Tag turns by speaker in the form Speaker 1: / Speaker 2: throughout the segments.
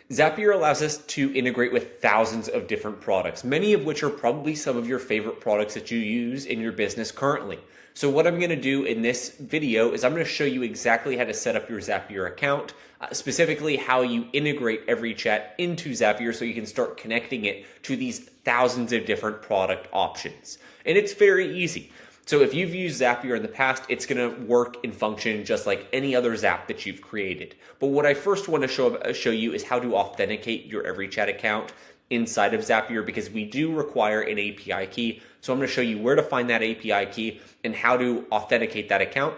Speaker 1: Zapier allows us to integrate with thousands of different products, many of which are probably some of your favorite products that you use in your business currently. So what I'm going to do in this video is I'm going to show you exactly how to set up your Zapier account, specifically how you integrate EveryChat into Zapier so you can start connecting it to these thousands of different product options. And it's very easy. So if you've used Zapier in the past, it's going to work and function just like any other Zap that you've created. But what I first want to show you is how to authenticate your EveryChat account inside of Zapier, because we do require an API key. So I'm going to show you where to find that API key and how to authenticate that account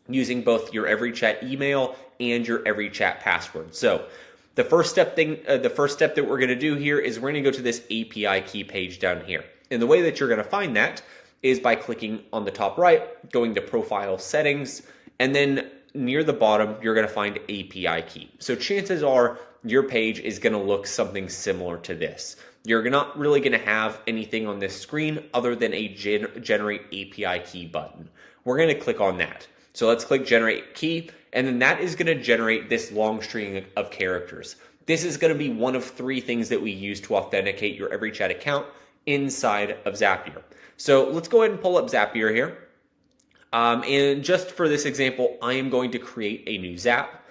Speaker 1: using both your EveryChat email and your EveryChat password. So the first step that we're going to do here is we're going to go to this API key page down here. And the way that you're going to find that is by clicking on the top right, going to Profile Settings, and then near the bottom, you're going to find API Key. So chances are your page is going to look something similar to this. You're not really going to have anything on this screen other than a Generate API Key button. We're going to click on that. So let's click Generate Key, and then that is going to generate this long string of characters. This is going to be one of three things that we use to authenticate your EveryChat account inside of Zapier. So let's go ahead and pull up Zapier here. And just for this example, I am going to create a new Zap.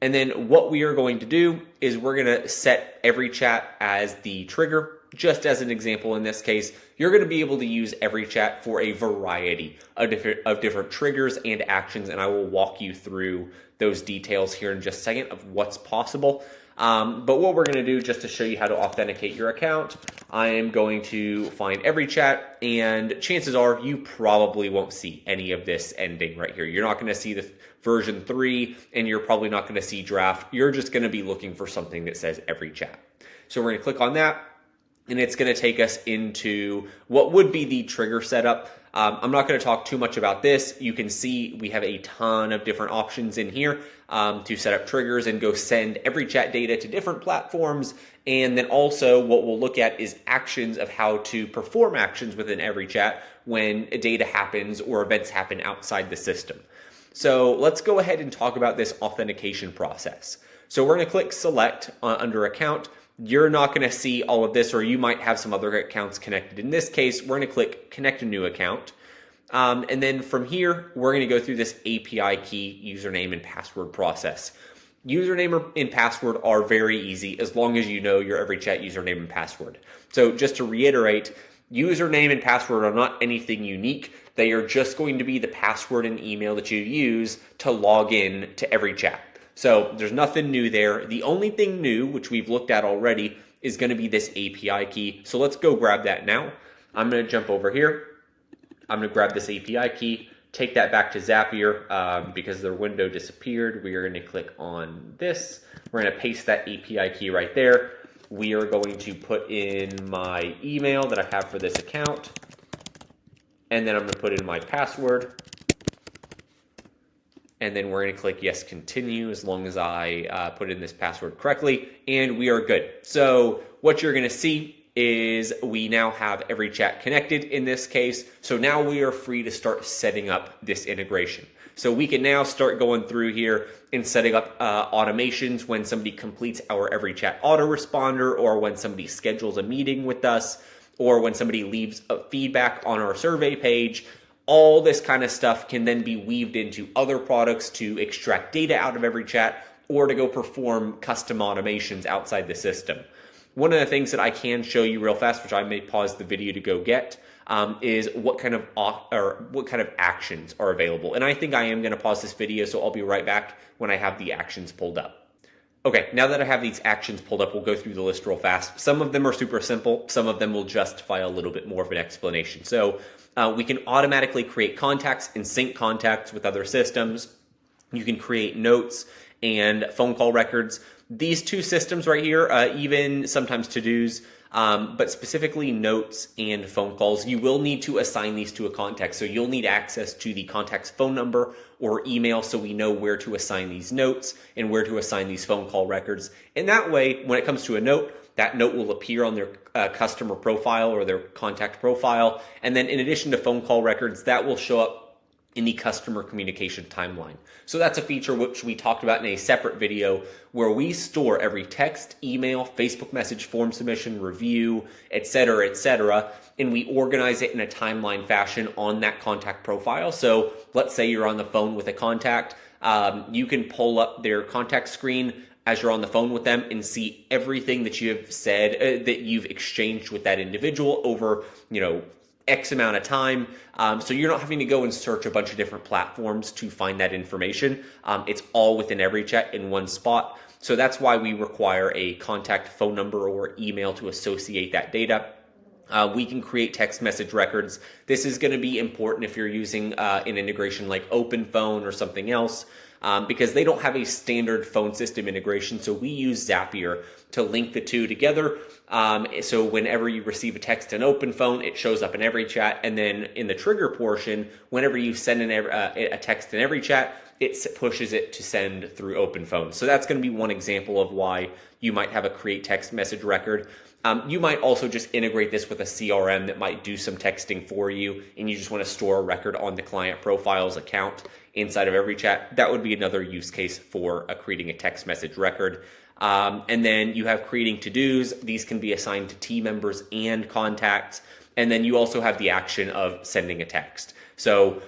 Speaker 1: And then what we are going to do is we're going to set EveryChat as the trigger. Just as an example in this case, you're going to be able to use EveryChat for a variety of different triggers and actions. And I will walk you through those details here in just a second of what's possible. But what we're going to do, just to show you how to authenticate your account, I am going to find EveryChat, and chances are you probably won't see any of this ending right here. You're not going to see the version 3, and you're probably not going to see draft. You're just going to be looking for something that says EveryChat. So we're going to click on that, and it's going to take us into what would be the trigger setup. I'm not going to talk too much about this. You can see we have a ton of different options in here to set up triggers and go send EveryChat data to different platforms. And then also what we'll look at is actions of how to perform actions within EveryChat when data happens or events happen outside the system. So let's go ahead and talk about this authentication process. So we're going to click Select under Account. You're not going to see all of this, or you might have some other accounts connected. In this case, we're going to click Connect a New Account. And then from here, we're going to go through this API key username and password process. Username and password are very easy as long as you know your EveryChat username and password. So just to reiterate, username and password are not anything unique. They are just going to be the password and email that you use to log in to EveryChat. So there's nothing new there. The only thing new, which we've looked at already, is going to be this API key. So let's go grab that now. I'm going to jump over here. I'm going to grab this API key, take that back to Zapier because their window disappeared. We are going to click on this. We're going to paste that API key right there. We are going to put in my email that I have for this account. And then I'm going to put in my password. And then we're going to click Yes, Continue as long as I put in this password correctly. And we are good. So what you're going to see is we now have EveryChat connected in this case. So now we are free to start setting up this integration. So we can now start going through here and setting up automations when somebody completes our EveryChat autoresponder, or when somebody schedules a meeting with us, or when somebody leaves a feedback on our survey page. All this kind of stuff can then be weaved into other products to extract data out of EveryChat or to go perform custom automations outside the system. One of the things that I can show you real fast, which I may pause the video to go get, is what kind of actions are available. And I think I am going to pause this video, so I'll be right back when I have the actions pulled up. Okay, now that I have these actions pulled up, we'll go through the list real fast. Some of them are super simple. Some of them will justify a little bit more of an explanation. So we can automatically create contacts and sync contacts with other systems. You can create notes and phone call records. These two systems right here, even sometimes to-dos, but specifically notes and phone calls, you will need to assign these to a contact. So you'll need access to the contact's phone number or email so we know where to assign these notes and where to assign these phone call records. And that way, when it comes to a note, that note will appear on their customer profile or their contact profile. And then in addition to phone call records, that will show up in the customer communication timeline. So that's a feature which we talked about in a separate video where we store every text, email, Facebook message, form submission, review, etc., and we organize it in a timeline fashion on that contact profile. So let's say you're on the phone with a contact, you can pull up their contact screen as you're on the phone with them and see everything that you have said, that you've exchanged with that individual over, X amount of time. So you're not having to go and search a bunch of different platforms to find that information. It's all within EveryChat in one spot. So that's why we require a contact phone number or email to associate that data. We can create text message records. This is going to be important if you're using an integration like OpenPhone or something else, because they don't have a standard phone system integration. So we use Zapier to link the two together. So whenever you receive a text in OpenPhone, it shows up in EveryChat. And then in the trigger portion, whenever you send a text in EveryChat, it pushes it to send through OpenPhone. So that's going to be one example of why you might have a create text message record. You might also just integrate this with a CRM that might do some texting for you, and you just want to store a record on the client profiles account inside of EveryChat. That would be another use case for creating a text message record. And then you have creating to-dos. These can be assigned to team members and contacts. And then you also have the action of sending a text. So,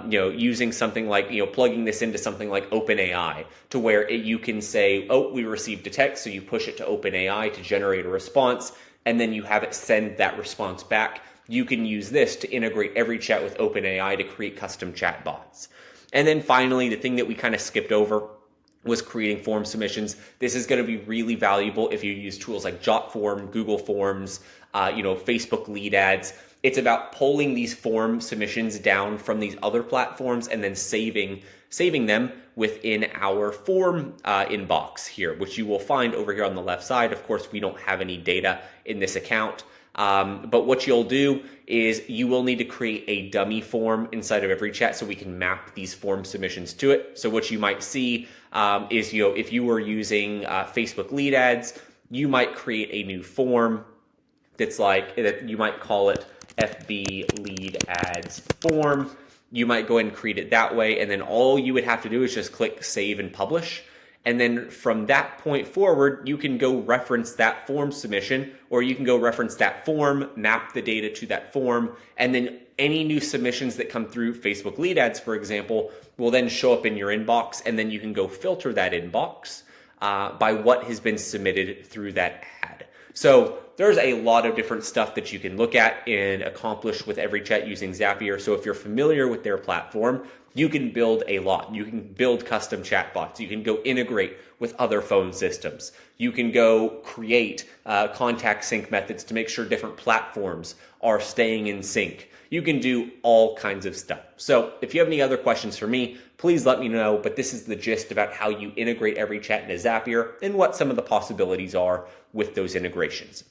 Speaker 1: using something like, plugging this into something like OpenAI to where you can say, oh, we received a text. So you push it to OpenAI to generate a response, and then you have it send that response back. You can use this to integrate EveryChat with OpenAI to create custom chatbots. And then finally, the thing that we kind of skipped over was creating form submissions. This is going to be really valuable if you use tools like JotForm, Google Forms, Facebook lead ads. It's about pulling these form submissions down from these other platforms and then saving them within our form inbox here, which you will find over here on the left side. Of course, we don't have any data in this account. But what you'll do is you will need to create a dummy form inside of EveryChat so we can map these form submissions to it. So what you might see is, if you were using Facebook lead ads, you might create a new form that's like, that you might call it FB lead ads form. You might go ahead and create it that way. And then all you would have to do is just click save and publish. And then from that point forward, you can go reference that form submission, or you can go reference that form, map the data to that form, and then any new submissions that come through Facebook lead ads, for example, will then show up in your inbox, and then you can go filter that inbox by what has been submitted through that ad. So there's a lot of different stuff that you can look at and accomplish with EveryChat using Zapier. So if you're familiar with their platform, you can build a lot. You can build custom chatbots. You can go integrate with other phone systems. You can go create contact sync methods to make sure different platforms are staying in sync. You can do all kinds of stuff. So if you have any other questions for me, please let me know. But this is the gist about how you integrate EveryChat into Zapier and what some of the possibilities are with those integrations.